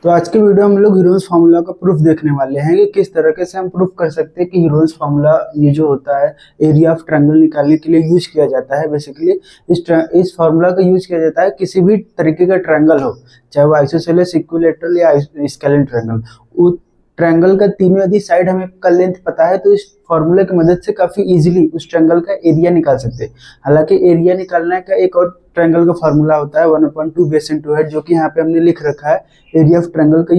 तो आज के वीडियो हम लोग हीरोन्स फार्मूला का प्रूफ देखने वाले हैं कि किस तरीके से हम प्रूफ कर सकते हैं कि हीरोन्स फार्मूला ये जो होता है एरिया ऑफ ट्रायंगल निकालने के लिए यूज किया जाता है। बेसिकली इस फार्मूला का यूज किया जाता है किसी भी तरीके का ट्रायंगल हो, चाहे वो आइसोसेलेस, इक्विलैटरल या स्केलेन ट्रायंगल। ट्रायंगल का तीनों यदि साइड हमें का लेंथ पता है तो इस फॉर्मूले की मदद से काफी इजीली उस ट्रायंगल का एरिया निकाल सकते हैं। हालांकि एरिया निकालने का एक और ट्रायंगल का फॉर्मूला होता है 1/2 बेस इंटू हाइट, जो कि यहाँ पे हमने लिख रखा है एरिया ऑफ ट्रायंगल का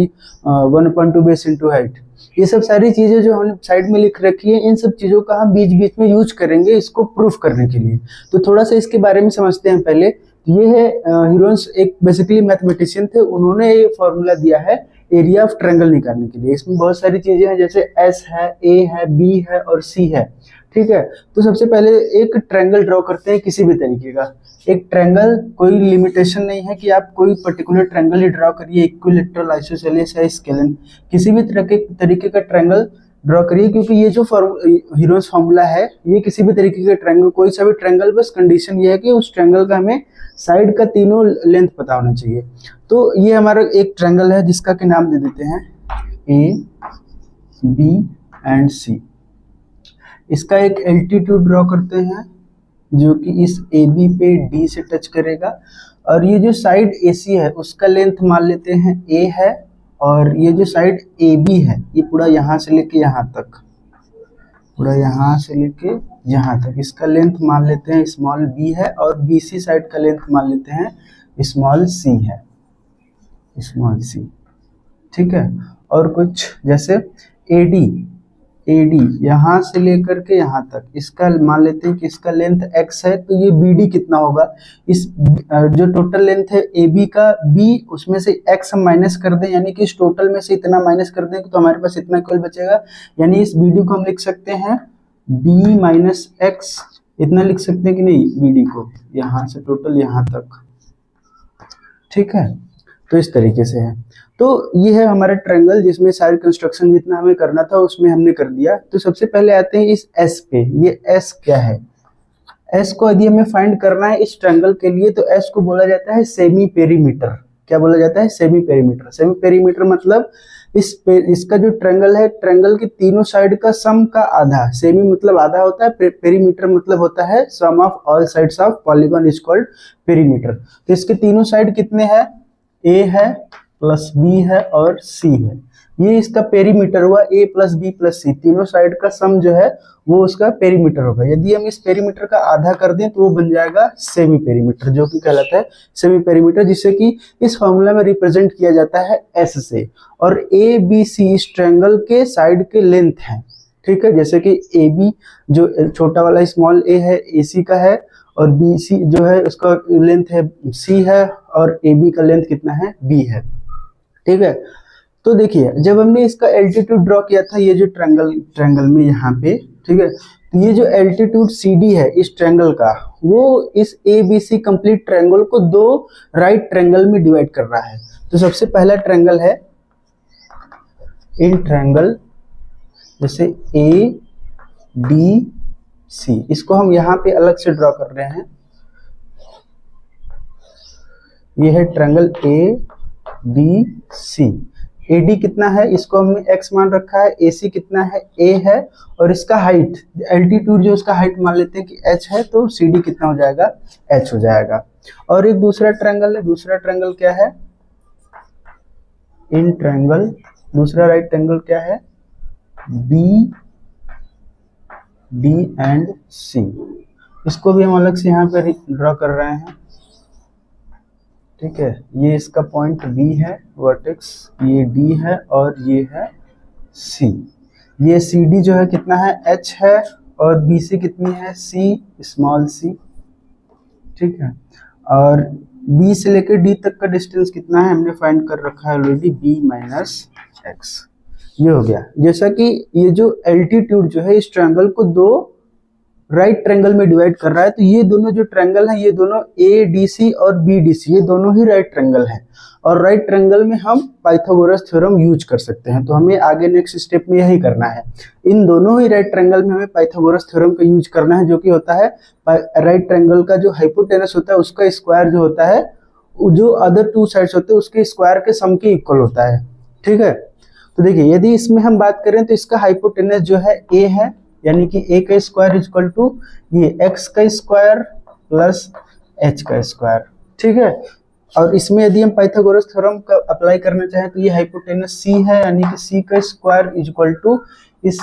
1/2 बेस इंटू हाइट। ये सब सारी चीजें जो हमने साइड में लिख रखी है, इन सब चीजों का हम बीच बीच में यूज करेंगे इसको प्रूफ करने के लिए। तो थोड़ा सा इसके बारे में समझते हैं पहले। ये है हीरोन्स एक बेसिकली मैथमेटिशियन थे, उन्होंने ये फॉर्मूला दिया है एरिया ऑफ ट्रायंगल निकालने के लिए। इसमें बहुत सारी चीजें हैं, जैसे एस है, ए है, बी है और सी है। ठीक है, तो सबसे पहले एक ट्रायंगल ड्रॉ करते हैं किसी भी तरीके का। एक ट्रायंगल, कोई लिमिटेशन नहीं है कि आप कोई पर्टिकुलर ट्रायंगल ही ड्रॉ करिए, इक्विलैटरल, आइसोसेलेस या स्केलेन, किसी भी तरीके का ट्रायंगल ड्रॉ करिए, क्योंकि ये जो हीरोन्स फार्मूला है ये किसी भी तरीके का ट्रायंगल, कोई सा भी ट्रायंगल, बस कंडीशन ये है कि उस ट्रायंगल का हमें साइड का तीनों लेंथ पता होना चाहिए। तो ये हमारा एक ट्रायंगल है जिसका कि नाम दे देते हैं ए, बी एंड सी। इसका एक एल्टीट्यूड ड्रॉ करते हैं जो कि इस ए बी पे डी से टच करेगा, और ये जो साइड ए सी है उसका लेंथ मान लेते हैं ए है, और ये जो साइड ए बी है ये पूरा यहाँ से लेके यहाँ तक, पूरा यहाँ से लेके यहाँ तक, इसका लेंथ मान लेते हैं स्मॉल बी है, और बी सी साइड का लेंथ मान लेते हैं स्मॉल सी है, स्मॉल सी। ठीक है, और कुछ जैसे एडी, एडी यहाँ से लेकर के यहाँ तक, इसका मान लेते हैं कि इसका लेंथ x है, तो ये BD कितना होगा, इस जो टोटल लेंथ है AB का B, उसमें से x हम माइनस कर दें, यानी कि इस टोटल में से इतना माइनस कर दें तो हमारे पास इतना केवल बचेगा। यानी इस BD को हम लिख सकते हैं B माइनस x, इतना लिख सकते हैं कि नहीं, BD को यहाँ से टोटल यहाँ तक। ठीक है, तो इस तरीके से है। तो ये है हमारा ट्रायंगल जिसमें सारी कंस्ट्रक्शन जितना हमें करना था उसमें हमने कर दिया। तो सबसे पहले आते हैं इस एस पे। ये एस क्या है, एस को यदि हमें फाइंड करना है इस ट्रायंगल के लिए तो एस को बोला जाता है सेमी पेरीमीटर। क्या बोला जाता है, सेमी पेरीमीटर। सेमी पेरीमीटर मतलब इसका जो ट्रायंगल है, ट्रायंगल के तीनों साइड का सम का आधा। सेमी मतलब आधा होता है, पेरीमीटर मतलब होता है sum of all sides of polygon is called perimeter. तो इसके तीनों साइड कितने हैं, ए है प्लस बी है और सी है, ये इसका पेरीमीटर हुआ। ए प्लस बी प्लस सी, तीनों साइड का सम जो है वो उसका पेरीमीटर होगा। यदि हम इस पेरीमीटर का आधा कर दें तो वो बन जाएगा सेमी पेरीमीटर, जो कि कहलाता है सेमी पेरीमीटर, जिसे कि इस फॉर्मूला में रिप्रेजेंट किया जाता है एस से। और ए बी सी इस ट्रायंगल के साइड के लेंथ है। ठीक है, जैसे कि ए बी जो छोटा वाला स्मॉल ए है ए सी का है, और बी सी जो है उसका लेंथ है सी है, और ए बी का लेंथ कितना है, बी है। ठीक है, तो देखिए जब हमने इसका एल्टीट्यूड ड्रॉ किया था ये जो ट्रायंगल में यहाँ पे, ठीक है, तो ये जो एल्टीट्यूड CD है इस ट्रायंगल का, वो इस ABC कंप्लीट ट्रायंगल को दो राइट ट्रायंगल में डिवाइड कर रहा है। तो सबसे पहला ट्रायंगल है इन ट्रायंगल जैसे ADC, इसको हम यहाँ पे अलग से ड्रॉ कर रहे हैं। ये है ट्रायंगल ADC। AD कितना है, इसको हमने x मान रखा है, AC कितना है, A है, और इसका हाइट, एल्टीट्यूड जो उसका हाइट मान लेते हैं कि h है, तो CD कितना हो जाएगा, h हो जाएगा। और एक दूसरा ट्रायंगल है, दूसरा ट्रायंगल क्या है, इन ट्रायंगल, दूसरा राइट ट्रायंगल क्या है, BD एंड C, इसको भी हम अलग से यहाँ पे ड्रॉ कर रहे हैं। ठीक है, ये इसका पॉइंट B है, वर्टेक्स, ये D है, और ये है C। ये CD जो है कितना है, H है, और BC कितनी है, C स्मॉल c। ठीक है, और B से लेकर D तक का डिस्टेंस कितना है, हमने फाइंड कर रखा है ऑलरेडी, B माइनस x। ये हो गया। जैसा कि ये जो एल्टीट्यूड जो है इस ट्रायंगल को दो राइट ट्रायंगल में डिवाइड कर रहा है, तो ये दोनों जो ट्रायंगल हैं, ये दोनों ADC और BDC, ये दोनों ही राइट ट्रायंगल हैं, और राइट ट्रायंगल में हम पाइथागोरस थ्योरम यूज कर सकते हैं। तो हमें आगे नेक्स्ट स्टेप में यही करना है, इन दोनों ही राइट ट्रायंगल में हमें पाइथागोरस थ्योरम का यूज करना है, जो कि होता है राइट ट्रायंगल का जो हाइपोटेनस होता है उसका स्क्वायर जो होता है जो अदर टू साइड्स होते हैं उसके स्क्वायर के सम के इक्वल होता है। ठीक है, तो देखिए यदि इसमें हम बात करें तो इसका हाइपोटेनस जो है a है, यानी कि a का स्क्वायर इक्वल टू ये x का स्क्वायर प्लस h का स्क्वायर। ठीक है, और इसमें यदि हम पाइथागोरस थ्योरम का अप्लाई करना चाहें तो ये हाइपोटेनस c है, यानी कि c का स्क्वायर इक्वल टू इस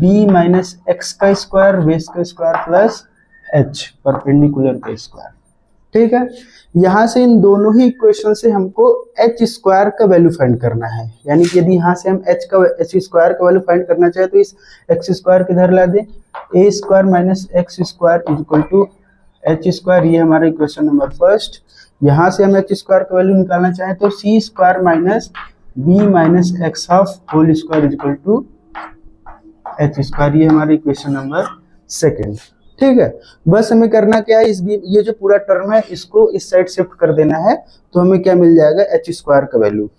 b माइनस x का स्क्वायर बेस का स्क्वायर प्लस h परपेंडिकुलर का स्क्वायर। ठीक है, यहाँ से इन दोनों ही इक्वेशन से हमको h स्क्वायर का वैल्यू फाइंड करना है, यानी कि यदि यहाँ से हम h स्क्वायर का वैल्यू फाइंड करना चाहे तो इस x स्क्वायर किधर ला दें, a square minus x square equal to h square, ये हमारा इक्वेशन नंबर फर्स्ट। यहाँ से हम h स्क्वायर का वैल्यू निकालना चाहें तो c square minus b minus X half whole square equal to h square, ये हमारा इक्वेशन नंबर सेकेंड। ठीक है, बस हमें करना क्या है, ये जो पूरा टर्म है इसको इस साइड शिफ्ट कर देना है, तो हमें क्या मिल जाएगा, h स्क्वायर का वैल्यू।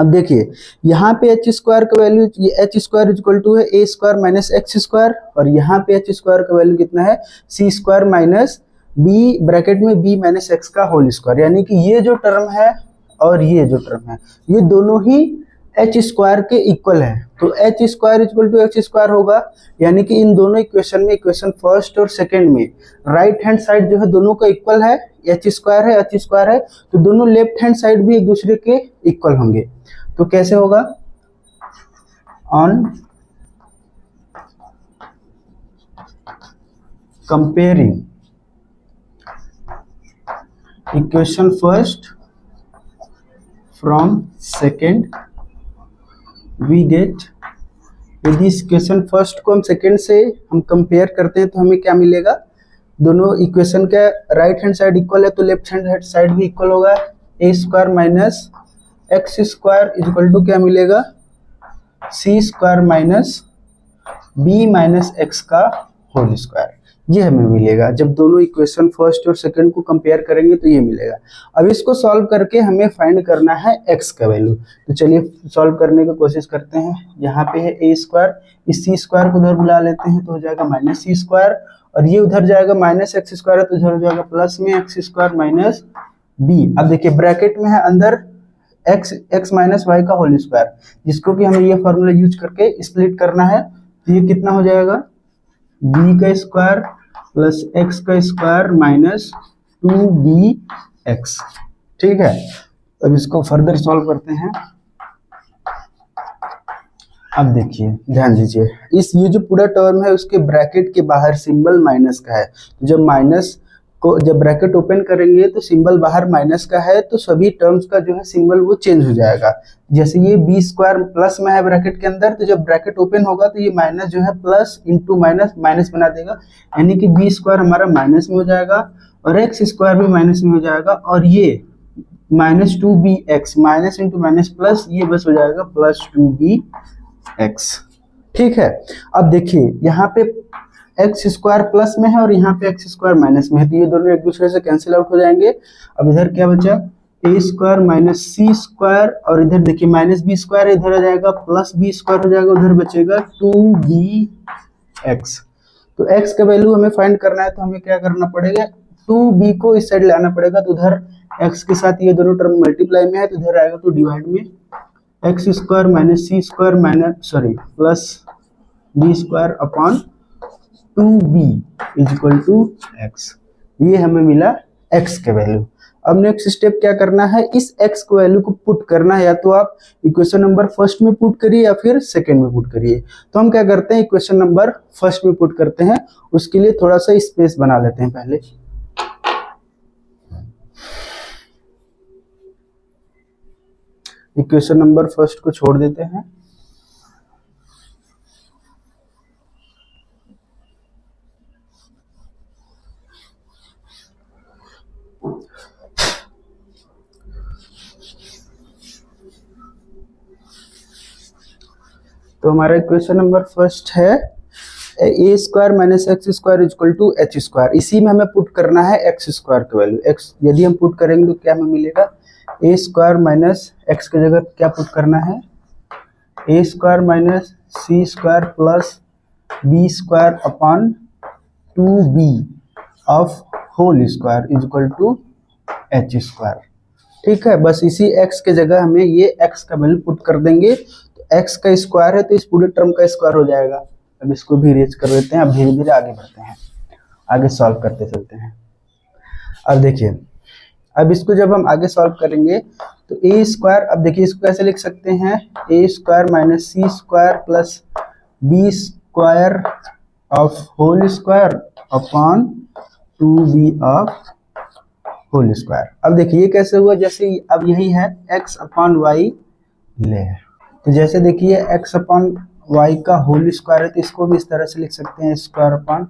अब देखिए यहाँ पे h स्क्वायर का वैल्यू, ये h स्क्वायर इक्वल टू है a square minus x square, और यहाँ पे h स्क्वायर का वैल्यू कितना है, c square minus b bracket में b माइनस एक्स का होल स्क्वायर, यानी कि ये जो टर्म है और ये जो टर्म है ये दोनों ही h स्क्वायर के इक्वल है, तो h square equal to h square होगा, यानी कि इन दोनों इक्वेशन में, इक्वेशन फर्स्ट और सेकंड में राइट हैंड साइड जो है दोनों का इक्वल है, h स्क्वायर है, तो दोनों लेफ्ट हैंड साइड भी एक दूसरे के इक्वल होंगे। तो कैसे होगा, on comparing equation first from second we get, यदि इस इक्वेशन फर्स्ट को हम सेकंड से हम कंपेयर करते हैं तो हमें क्या मिलेगा, दोनों इक्वेशन का राइट हैंड साइड इक्वल है तो लेफ्ट हैंड साइड भी इक्वल होगा, a square minus x square equal to क्या मिलेगा, c square minus b minus x का होल स्क्वायर, ये हमें मिलेगा। जब दोनों इक्वेशन फर्स्ट और सेकंड को कंपेयर करेंगे तो ये मिलेगा। अब इसको सॉल्व करके हमें फाइंड करना है x का वैल्यू, तो चलिए सॉल्व करने की कोशिश करते हैं। यहाँ पे है a स्क्वायर, इस c स्क्वायर को उधर बुला लेते हैं तो हो जाएगा माइनस c स्क्वायर, और ये उधर जाएगा माइनस एक्स स्क्वायर है तो उधर हो जाएगा प्लस में एक्स स्क्वायर माइनस b। अब देखिए ब्रैकेट में है अंदर x माइनस वाई का होल स्क्वायर, जिसको कि हमें ये फॉर्मूला यूज करके स्प्लिट करना है, तो ये कितना हो जाएगा, b का स्क्वायर प्लस एक्स का स्क्वायर माइनस 2bx। ठीक है, अब इसको फर्दर सॉल्व करते हैं। अब देखिए ध्यान दीजिए, इस ये जो पूरा टर्म है उसके ब्रैकेट के बाहर सिंबल माइनस का है, तो जब माइनस को जब ब्रैकेट ओपन करेंगे तो सिंबल बाहर माइनस का है, तो सभी टर्म्स का जो है सिंबल वो चेंज हो जाएगा। जैसे ये b स्क्वायर प्लस में है ब्रैकेट के अंदर, तो जब ब्रैकेट ओपन होगा तो ये माइनस जो है प्लस इंटू माइनस माइनस बना देगा, यानी कि b स्क्वायर हमारा माइनस में हो जाएगा और x स्क्वायर भी माइनस में हो जाएगा, और ये minus 2bx minus into minus plus, ये बस हो जाएगा प्लस 2bx। ठीक है, अब देखिए यहाँ पे एक्स स्क्वायर प्लस में है और यहाँ पे एक्स स्क्वायर माइनस में है, तो ये दोनों एक दूसरे से कैंसिल आउट हो जाएंगे। अब इधर क्या बचा, ए स्क्वायर माइनस सी स्क्वायर, और इधर देखिए माइनस बी स्क्वायर, इधर आ जाएगा प्लस बी स्क्वायर हो जाएगा, उधर बचेगा 2bx। तो x का वैल्यू हमें फाइंड करना है, तो हमें क्या करना पड़ेगा, 2b को इस साइड लाना पड़ेगा, तो उधर x के साथ ये दोनों टर्म मल्टीप्लाई में है तो इधर आएगा तो डिवाइड में, x square minus C square minus plus B square upon 2b is equal to x। ये हमें मिला x के वैल्यू। अब नेक्स्ट स्टेप क्या करना है, इस x को वैल्यू को पुट करना है, या तो आप इक्वेशन नंबर फर्स्ट में पुट करिए या फिर सेकंड में पुट करिए। तो हम क्या करते हैं, इक्वेशन नंबर फर्स्ट में पुट करते हैं, उसके लिए थोड़ा सा स्पेस बना लेते हैं पहले। इक्वेशन नंबर फर्स्ट को छोड़ देते हैं। तो हमारा इक्वेशन नंबर फर्स्ट है A square minus x square equal to H square. इसी में हमें पुट करना है एक्स स्क्वायर की वैल्यू। एक्स यदि हम पुट करेंगे तो क्या हमें मिलेगा, ए स्क्वायर माइनस एक्स की जगह क्या पुट करना है, A square minus C square plus B square upon 2b of whole square is equal to H square. ठीक है, बस इसी x के जगह हमें ये x का वैल्यू पुट कर देंगे, तो x का स्क्वायर है तो इस पूरे टर्म का स्क्वायर हो जाएगा। अब इसको भी इरेज कर देते हैं, अब धीरे धीरे आगे बढ़ते हैं, आगे सॉल्व करते चलते हैं। अब देखिए, अब इसको जब हम आगे सॉल्व करेंगे तो ए स्क्वायर, अब देखिए इसको कैसे लिख सकते हैं, A square minus C square plus B square of whole square upon 2b of whole square. अब देखिए ये कैसे हुआ, जैसे अब यही है x अपॉन वाई ले, तो जैसे देखिए x अपॉन वाई का होल स्क्वायर है तो इसको भी इस तरह से लिख सकते हैं स्क्वायर अपॉन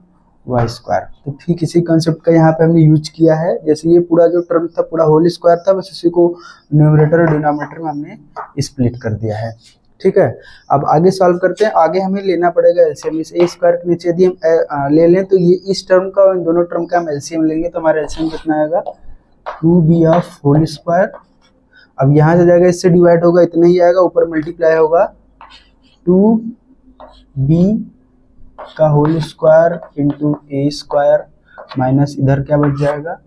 वाई स्क्वायर। तो ठीक इसी कंसेप्ट का यहाँ पे हमने यूज किया है, जैसे ये पूरा जो टर्म था पूरा होल स्क्वायर था, बस इसी को न्यूमरेटर और डिनोमिनेटर में हमने स्प्लिट कर दिया है। ठीक है, अब आगे सॉल्व करते हैं। आगे हमें लेना पड़ेगा एलसीएम, इस ए स्क्वायर के नीचे यदि हम ले लें तो ये इस टर्म का और इन दोनों टर्म का हम एलसीएम लेंगे तो हमारा एलसीएम कितना आएगा, 2b ऑफ होल स्क्वायर। अब यहाँ से जाएगा इससे डिवाइड होगा, इतना ही आएगा, ऊपर मल्टीप्लाई होगा 2b का whole square into a square minus इधर क्या बच जाएगा,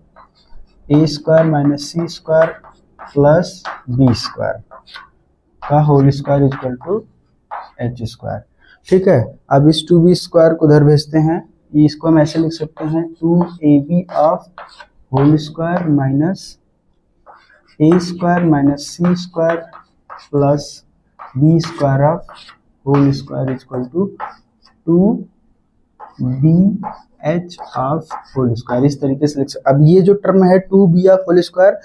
ए स्क्वायर माइनस सी स्क्वायर प्लस बी स्क्वायर का whole square equal to H square. ठीक है, अब इस 2b स्क्वायर को उधर भेजते हैं, इसको हम ऐसे लिख सकते हैं 2ab of whole square minus A square minus C square plus B square of whole square equal to 2bh of whole square. इस तरीके से लिख सकते। अब ये जो टर्म है 2b ऑफ होल स्क्वायर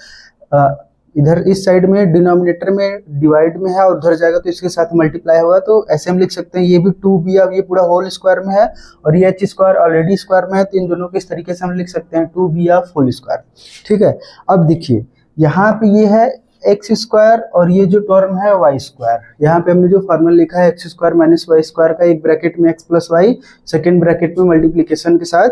इधर इस साइड में डिनोमिनेटर में डिवाइड में है और उधर जाएगा तो इसके साथ मल्टीप्लाई होगा, तो ऐसे हम लिख सकते हैं ये भी 2b ऑफ, ये पूरा होल स्क्वायर में है और ये h स्क्वायर ऑलरेडी स्क्वायर में है, तो इन दोनों के इस तरीके से हम लिख सकते हैं 2b ऑफ होल स्क्वायर। ठीक है, अब देखिए यहाँ पे ये है एक्स स्क्वायर और ये जो टर्म है वाई स्क्वायर, यहाँ पे हमने जो फॉर्मूला लिखा है x square minus y square का, एक ब्रैकेट में x plus y, second bracket में मल्टीप्लीकेशन के साथ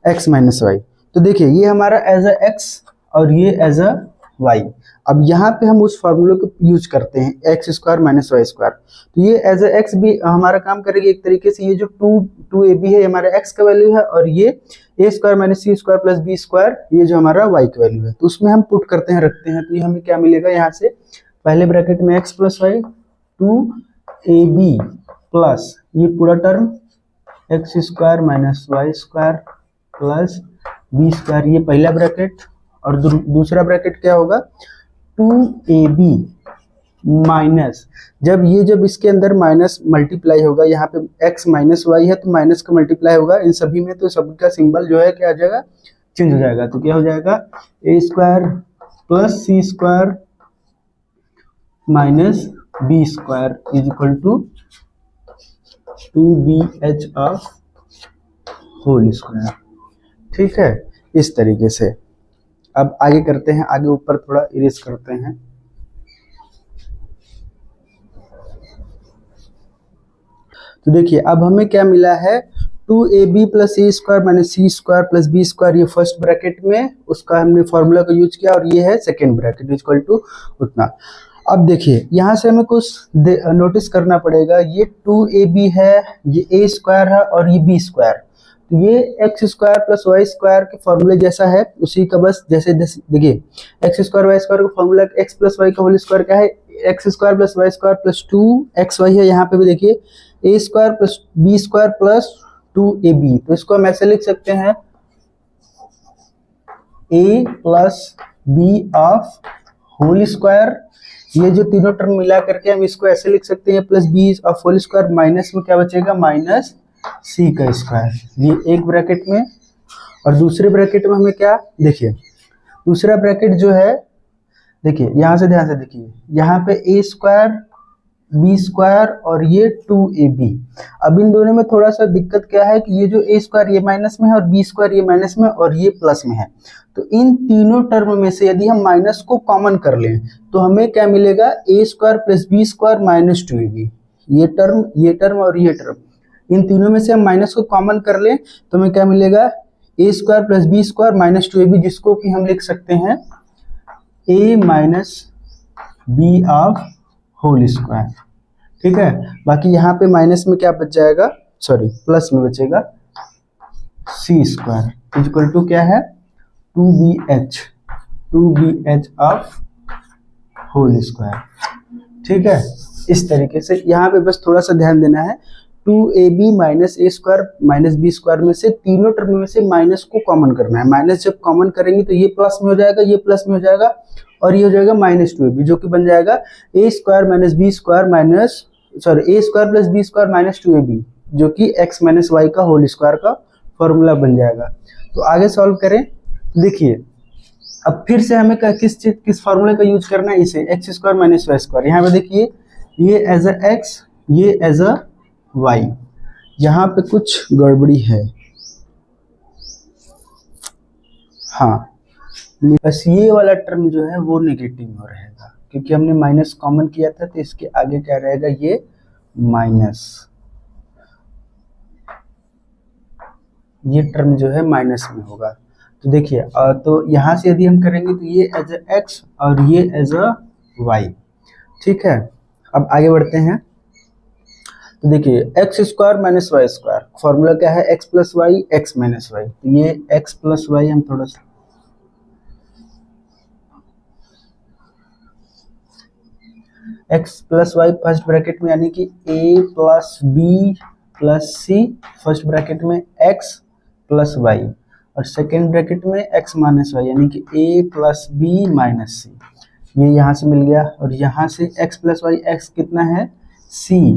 एक्स माइनस वाई। तो देखिए ये हमारा एज अ एक्स और ये एज अ वाई। अब यहाँ पे हम उस फॉर्मूले को यूज करते हैं x square minus y square, तो ये एज अ एक्स भी हमारा काम करेगी एक तरीके से। ये जो 2ab है हमारा एक्स का वैल्यू है और ये ए स्क्वायर माइनस सी स्क्वायर प्लस बी स्क्वायर ये जो हमारा वाई का वैल्यू है, तो उसमें हम पुट करते हैं रखते हैं, तो ये हमें क्या मिलेगा, यहाँ से पहले ब्रैकेट में x plus Y 2ab plus ये पूरा term x square minus y square plus B square, ये पहला ब्रैकेट, और दूसरा ब्रैकेट क्या होगा 2ab माइनस, जब इसके अंदर माइनस मल्टीप्लाई होगा, यहाँ पे x माइनस वाई है तो माइनस का मल्टीप्लाई होगा इन सभी में, तो सभी का सिंबल जो है क्या आ जाएगा, चेंज हो जाएगा, तो क्या हो जाएगा ए square plus C square minus B square is equal to 2bh of whole square. ठीक है, इस तरीके से। अब आगे करते हैं, आगे ऊपर थोड़ा इरेज करते हैं। तो देखिए अब हमें क्या मिला है 2ab प्लस ए स्क्वायर माइनस सी स्क्वायर प्लस बी स्क्वायर, ये फर्स्ट ब्रैकेट में उसका हमने फॉर्मूला का यूज किया और ये है सेकेंड ब्रैकेट इक्वल टू उतना। अब देखिए यहाँ से हमें कुछ नोटिस करना पड़ेगा, ये 2ab है, ये ए स्क्वायर है और ये बी स्क्वायर, तो ये X square plus Y square के फॉर्मूले जैसा है उसी का, बस जैसे देखिए एक्स स्क्वायर वाई स्क्वायर का फॉर्मूला एक्स प्लस वाई का होल स्क्वायर क्या है, x square plus Y square plus 2xy है, यहाँ पे भी देखिए A square plus B square plus 2ab, तो इसको हम ऐसे लिख सकते हैं a plus B of whole square, ये जो तीनों टर्म मिला करके हम इसको ऐसे लिख सकते हैं plus B of whole square, minus में क्या बचेगा माइनस सी का स्क्वायर, ये एक ब्रैकेट में, और दूसरे ब्रैकेट में हमें क्या, देखिए दूसरा ब्रैकेट जो है, देखिए यहाँ से ध्यान से देखिए, यहाँ पे ए स्क्वायर बी स्क्वायर और ये 2ab। अब इन दोनों में थोड़ा सा दिक्कत क्या है कि ये जो ए स्क्वायर ये माइनस में है और बी स्क्वायर ये माइनस में और ये प्लस में है, तो इन तीनों टर्म में से यदि हम माइनस को कॉमन कर लें तो हमें क्या मिलेगा, A square plus B square minus 2ab, ये टर्म और ये टर्म, इन तीनों में से हम माइनस को कॉमन कर लें तो हमें क्या मिलेगा, A square plus B square minus 2ab, जिसको कि हम लिख सकते हैं A minus B of whole square. ठीक है, बाकी यहाँ पे माइनस में क्या बच जाएगा, सॉरी प्लस में बचेगा सी स्क्वायर इक्वल टू क्या है 2bh ऑफ होल स्क्वायर। ठीक है, इस तरीके से यहाँ पे बस थोड़ा सा ध्यान देना है, 2ab माइनस ए स्क्वायर माइनस बी स्क्वायर में से तीनों टर्म में से माइनस को कॉमन करना है। माइनस जब कॉमन करेंगे तो ये प्लस में हो जाएगा, ये प्लस में हो जाएगा और ये हो जाएगा माइनस 2ab, जो कि बन जाएगा ए square minus B square minus ए square plus B square minus 2ab, जो कि x माइनस वाई का होल स्क्वायर का फॉर्मूला बन जाएगा। तो आगे सॉल्व करें। देखिए अब फिर से हमें किस फॉर्मूले का यूज करना है, इसे x square minus y square. यहाँ पे देखिए ये एज अ एक्स, ये एज अ वाई, यहाँ पे कुछ गड़बड़ी है। हाँ, बस ये वाला टर्म जो है वो नेगेटिव हो रहेगा, क्योंकि हमने माइनस कॉमन किया था, तो इसके आगे क्या रहेगा, ये माइनस, ये टर्म जो है माइनस में होगा। तो देखिए तो यहाँ से यदि हम करेंगे तो ये एज अ एक्स और ये एज अ वाई। ठीक है, अब आगे बढ़ते हैं। तो देखिए x square minus y square, formula क्या है, x plus y x minus y. तो ये एक्स प्लस वाई हम थोड़ा सा x plus y first bracket में यानी कि a plus B plus c, first bracket में एक्स प्लस वाई और सेकेंड ब्रैकेट में एक्स माइनस वाई यानी कि a plus b minus c. ये यहाँ से मिल गया और यहाँ से एक्स प्लस वाई एक्स कितना है, सी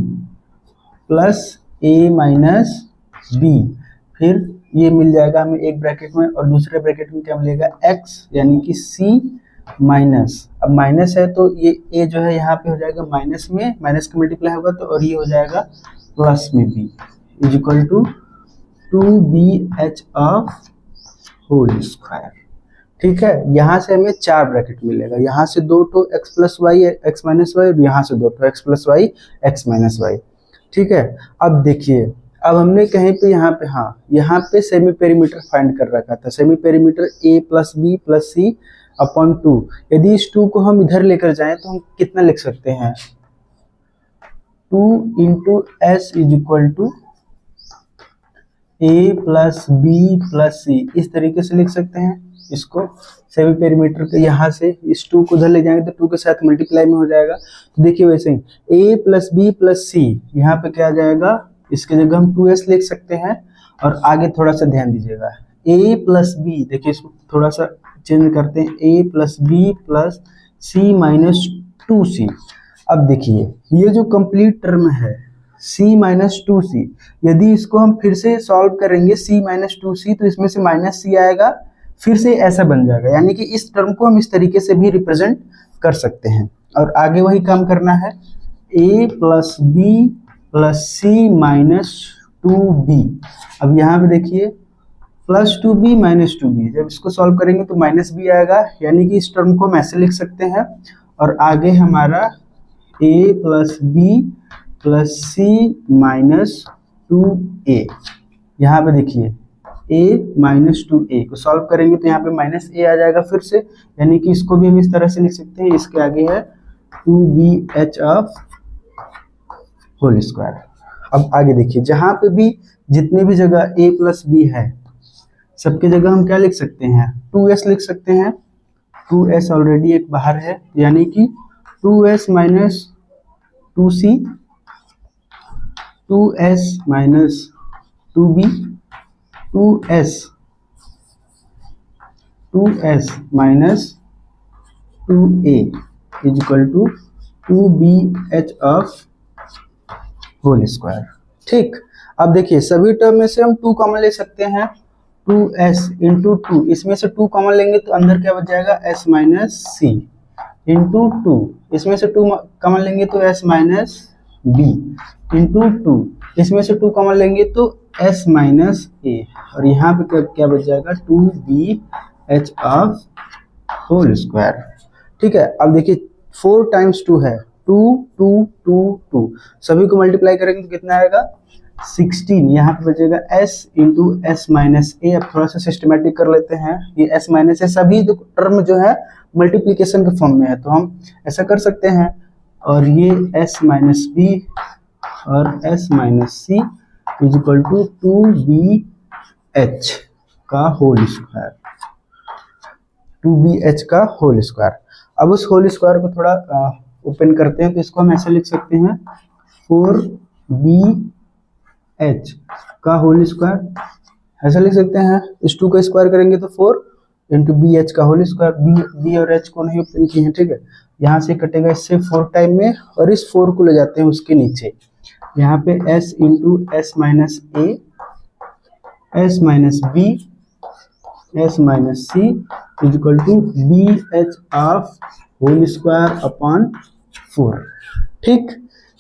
प्लस ए माइनस बी, फिर ये मिल जाएगा हमें एक ब्रैकेट में और दूसरे ब्रैकेट में क्या मिलेगा, एक्स यानी कि सी माइनस, अब माइनस है तो ये ए जो है यहाँ पे हो जाएगा माइनस में, माइनस का मल्टीप्लाई होगा तो, और ये हो जाएगा प्लस में b is equal to 2bh of whole square. ठीक है, यहाँ से हमें चार ब्रैकेट मिलेगा, यहाँ से दो तो x plus y x minus y और यहाँ से दो तो x plus y x minus y. ठीक है, अब देखिए अब हमने कहीं पे यहाँ पे, हाँ यहाँ पे सेमी पेरीमीटर फाइंड कर रखा था, semi perimeter a plus B plus c upon 2। यदि इस 2 को हम इधर लेकर जाएं तो हम कितना लिख सकते हैं, 2 into S is equal to A plus B plus C, इस तरीके से लिख सकते हैं इसको। सेमी पेरीमीटर के यहाँ से इस 2 को उधर ले जाएंगे तो 2 के साथ मल्टीप्लाई में हो जाएगा। तो देखिए वैसे ही a प्लस बी प्लस सी, यहाँ पे क्या आ जाएगा, इसके जगह हम 2s लिख सकते हैं। और आगे थोड़ा सा ध्यान दीजिएगा, a प्लस बी, देखिए इसको थोड़ा सा चेंज करते हैं, a plus B plus c minus 2c। अब देखिए ये जो कंप्लीट टर्म है c माइनस 2c, यदि इसको हम फिर से सॉल्व करेंगे c माइनस 2c तो इसमें से माइनस c आएगा, फिर से ऐसा बन जाएगा, यानी कि इस टर्म को हम इस तरीके से भी रिप्रेजेंट कर सकते हैं। और आगे वही काम करना है, a plus B plus c minus 2b। अब यहाँ पे देखिए प्लस 2b माइनस 2b, जब इसको सॉल्व करेंगे तो माइनस b आएगा, यानी कि इस टर्म को हम ऐसे लिख सकते हैं। और आगे हमारा a plus B plus c minus 2a, यहाँ पे देखिए a माइनस 2a को सॉल्व करेंगे तो यहाँ पे माइनस a आ जाएगा फिर से, यानी कि इसको भी हम इस तरह से लिख सकते हैं, इसके आगे है 2bh ऑफ होल स्क्वायर। अब आगे देखिए जहाँ पे भी जितनी भी जगह a प्लस बी है सबके जगह हम क्या लिख सकते हैं, 2s लिख सकते हैं। 2s ऑलरेडी एक बाहर है, यानी कि 2s minus 2c, 2s minus 2b, 2s minus 2a is equal to 2bh of whole square. ठीक, अब देखिए सभी टर्म में से हम 2 कॉमन ले सकते हैं, 2s इंटू 2, इसमें से 2 कॉमन लेंगे तो अंदर क्या बच जाएगा, s माइनस सी इंटू 2, इसमें से 2 कॉमन लेंगे तो s माइनस बी इंटू 2, इसमें से 2 कॉमन लेंगे तो s माइनस ए, और यहाँ पे क्या बच जाएगा, 2bh ऑफ होल स्क्वायर। ठीक है, अब देखिए 4 टाइम्स 2 है, 2 2 2 2, सभी को मल्टीप्लाई करेंगे तो कितना आएगा, 16। यहाँ पे बचेगा s इंटू एस माइनस ए। अब थोड़ा सा सिस्टमेटिक कर लेते हैं, ये s माइनस ए सभी टर्म जो है मल्टीप्लीकेशन के फॉर्म में है, तो हम ऐसा कर सकते हैं, और ये s माइनस बी और s minus c is equal to 2bh का होल स्क्वायर, 2bh का होल स्क्वायर। अब उस होल स्क्वायर को थोड़ा ओपन करते हैं, तो इसको हम ऐसे लिख सकते हैं 4BH का होल स्क्वायर, ऐसा लिख सकते हैं। इस 2 का स्क्वायर करेंगे तो 4 इंटू BH का होल स्क्वायर, बी और H को नहीं ओपन किए हैं, ठीक है। यहाँ से कटेगा इससे 4 टाइम में, और इस 4 को ले जाते हैं उसके नीचे, यहाँ पे S into S minus A, S minus B, S minus C is equal to BH of whole square upon 4, ठीक।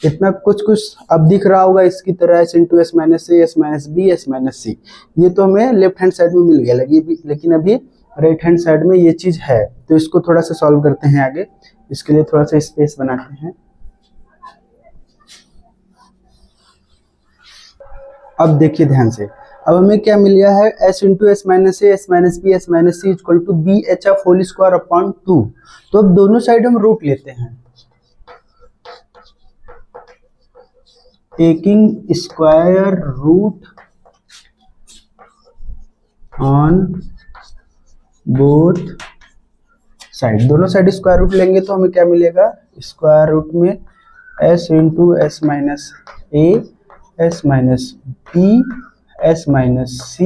इतना कुछ कुछ अब दिख रहा होगा इसकी तरह, S into S minus A, S minus B, S minus C। ये तो हमें लेफ्ट हैंड साइड में मिल गया, लेकिन अभी राइट हैंड साइड में ये चीज है, तो इसको थोड़ा सा सॉल्व करते हैं आगे। इसके लिए थोड़ा सा स्पेस बनाते हैं। अब देखिए ध्यान से, अब हमें क्या मिल गया है, S into S minus A, S minus B, S minus C equal to BH of whole square upon 2। तो अब दोनों साइड हम रूट लेते हैं, taking square root on both side. दोनों साइड स्क्वायर रूट लेंगे तो हमें क्या मिलेगा, स्क्वायर रूट में S into S minus A, S minus B, S minus C,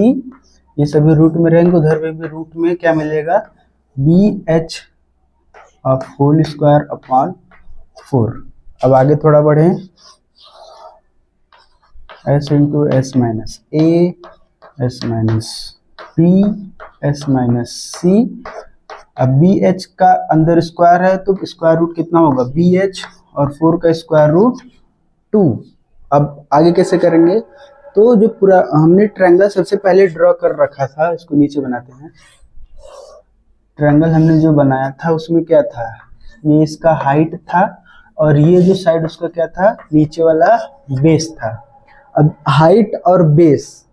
ये सभी रूट में रहेंगे, उधर में भी रूट में क्या मिलेगा, BH of whole square upon 4। अब आगे थोड़ा बढ़े, S into S minus A, S minus B, S minus C। अब BH का अंदर स्क्वायर है तो स्क्वायर रूट कितना होगा, BH, और 4 का स्क्वायर रूट 2। अब आगे कैसे करेंगे, तो जो पूरा हमने ट्रायंगल सबसे पहले ड्रॉ कर रखा था, इसको नीचे बनाते हैं। ट्रायंगल हमने जो बनाया था उसमें क्या था, ये इसका हाइट था, और ये जो साइड उसका क्या था, नीचे वाला बेस था। अब हाइट और बेस,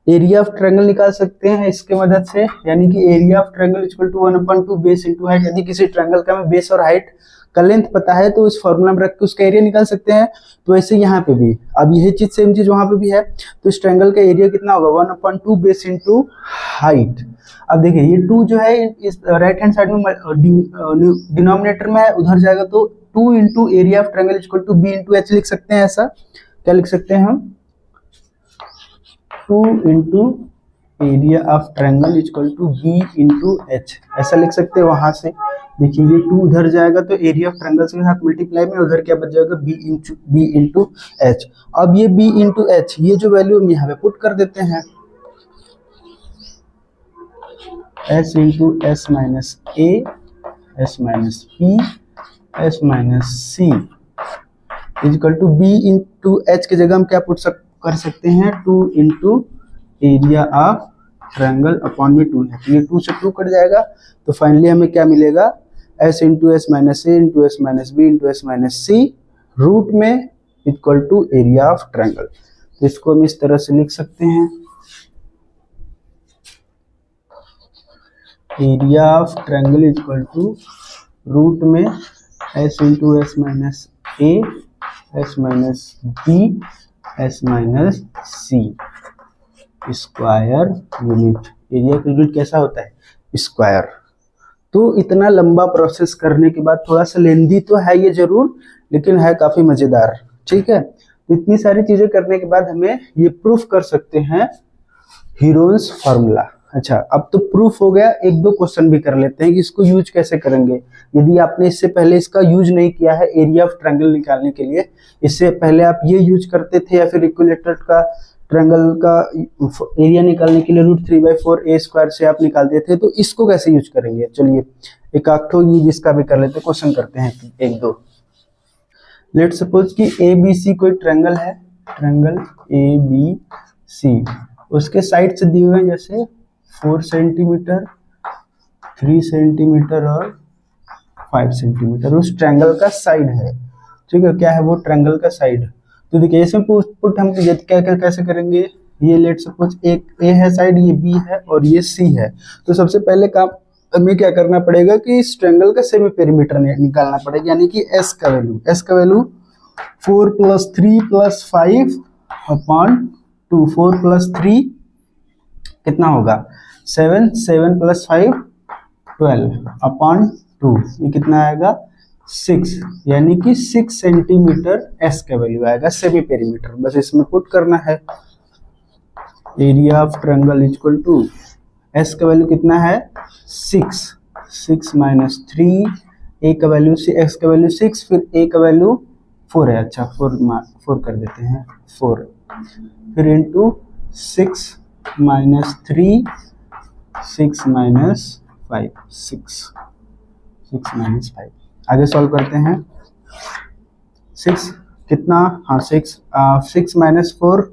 एरिया ऑफ ट्रायंगल निकाल सकते हैं इसके मदद से, यानी कि area of triangle equal to 1/2 base into height. यदि किसी ट्रायंगल का हमें बेस और हाइट का लेंथ पता है तो इस फॉर्मूला में रख के उसका एरिया निकाल सकते हैं। तो ऐसे यहाँ पे भी, अब यही चीज सेम चीज वहां पे भी है, तो इस ट्रायंगल का एरिया कितना होगा, 1/2 बेस इंटू हाइट। अब देखिए ये 2 जो है इस राइट हैंड साइड में डिनोमिनेटर में है, उधर जाएगा तो 2 into area of triangle equal to B into H लिख सकते हैं। ऐसा क्या लिख सकते हैं हम, 2 into area of triangle equal to B into H, ऐसा लिख सकते हैं। वहां से देखिए ये 2 उधर जाएगा तो एरिया ऑफ ट्रायंगल के साथ मल्टीप्लाई में उधर क्या बच जाएगा, B इंटू H। अब ये B इंटू H, ये जो वैल्यू हम यहाँ पे पुट कर देते हैं, S into S minus A, S minus B, S minus C equal to B into H की जगह हम क्या पुट कर सकते हैं, 2 into area of triangle upon में 2 है, तो ये 2 से 2 कट जाएगा। तो फाइनली हमें क्या मिलेगा, S into S minus A into S minus B into S minus C root में equal to area of triangle. तो इसको हम इस तरह से लिख सकते हैं, area of triangle equal to root में S into S minus A, S minus B, S minus C square unit. Area का यूनिट कैसा होता है, स्क्वायर। तो इतना लंबा प्रोसेस करने के बाद, थोड़ा सा लेंदी तो है ये जरूर, लेकिन है काफी मजेदार, ठीक है। तो इतनी सारी चीजें करने के बाद हमें ये प्रूफ कर सकते हैं हीरोन्स फार्मूला। अच्छा, अब तो प्रूफ हो गया, एक दो क्वेश्चन भी कर लेते हैं कि इसको यूज कैसे करेंगे। यदि आपने इससे पहले इसका यूज नहीं किया है एरिया ऑफ ट्रायंगल निकालने के लिए, इससे पहले आप ये यूज करते थे या फिर इक्विलैटरल का ट्रायंगल का एरिया निकालने के लिए √3/4 A² से आप निकालते थे, तो इसको कैसे यूज करेंगे। चलिए एक आठो यूज इसका भी कर लेते हैं, क्वेश्चन करते हैं एक दो। लेट सपोज कि ABC कोई ट्रायंगल है, ट्रायंगल ABC, उसके साइड से दिए हुए हैं जैसे 4 सेंटीमीटर, 3 सेंटीमीटर और 5 सेंटीमीटर उस ट्रायंगल का साइड है, ठीक है। क्या है वो, ट्रायंगल का साइड। तो देखिए इसमें पुट हम क्या कैसे करेंगे, ये लेट सपोज एक A है साइड, ये B है और ये C है। तो सबसे पहले काम हमें क्या करना पड़ेगा कि इस ट्रायंगल का सेमी पेरीमीटर निकालना पड़ेगा, यानी कि S का वैल्यू 4 + 3 + 5 अपॉन 2, 4 + 3 कितना होगा 7, 7 + 5 12 अपॉन 2, ये कितना आएगा 6, यानी कि 6 सेंटीमीटर एस का वैल्यू आएगा सेमी पेरीमीटर। बस इसमें पुट करना है area of triangle equal to s का वैल्यू कितना है 6, 6 माइनस 3, ए का वैल्यू एक्स का वैल्यू 6, फिर ए का वैल्यू 4 है, अच्छा 4 कर देते हैं 4, फिर इंटू 6 माइनस 3, 6 माइनस 5, 6 माइनस 5। आगे सॉल्व करते हैं 6 कितना, हाँ 6 माइनस 4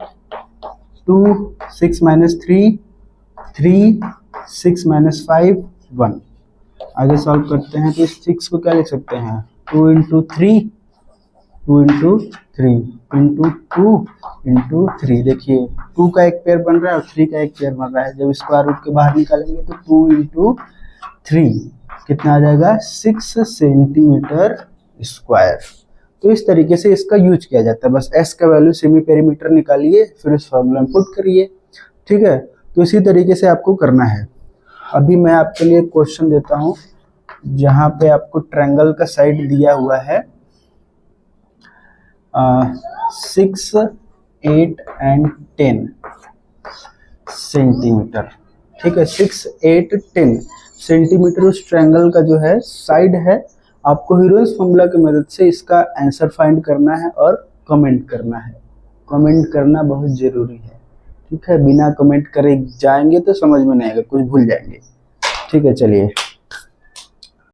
2, 6 माइनस 3 3, 6 माइनस 5 1। आगे सॉल्व करते हैं तो इस 6 को क्या लिख सकते हैं 2 इंटू 3 2 इंटू 3 इंटू 2 इंटू 3। देखिए 2 का एक पेयर बन रहा है और 3 का एक पेयर बन रहा है। जब स्क्वायर रूट के बाहर निकालेंगे तो 2 इंटू 3 कितना आ जाएगा 6 सेंटीमीटर स्क्वायर। तो इस तरीके से इसका यूज किया जाता है। बस एस का वैल्यू सेमी पेरीमीटर निकालिए, फिर इस फॉर्मूला में पुट करिए, ठीक है। तो इसी तरीके से आपको करना है। अभी मैं आपके लिए क्वेश्चन देता हूं जहां पे आपको ट्रायंगल का साइड दिया हुआ है 6, 8 एंड 10 सेंटीमीटर, ठीक है। 6, 8, 10 सेंटीमीटर उस ट्रायंगल का जो है साइड है। आपको हीरोइंस फॉर्मूला की मदद से इसका आंसर फाइंड करना है और कमेंट करना है। कमेंट करना बहुत जरूरी है, ठीक है। बिना कमेंट करे जाएंगे तो समझ में नहीं आएगा, कुछ भूल जाएंगे, ठीक है। चलिए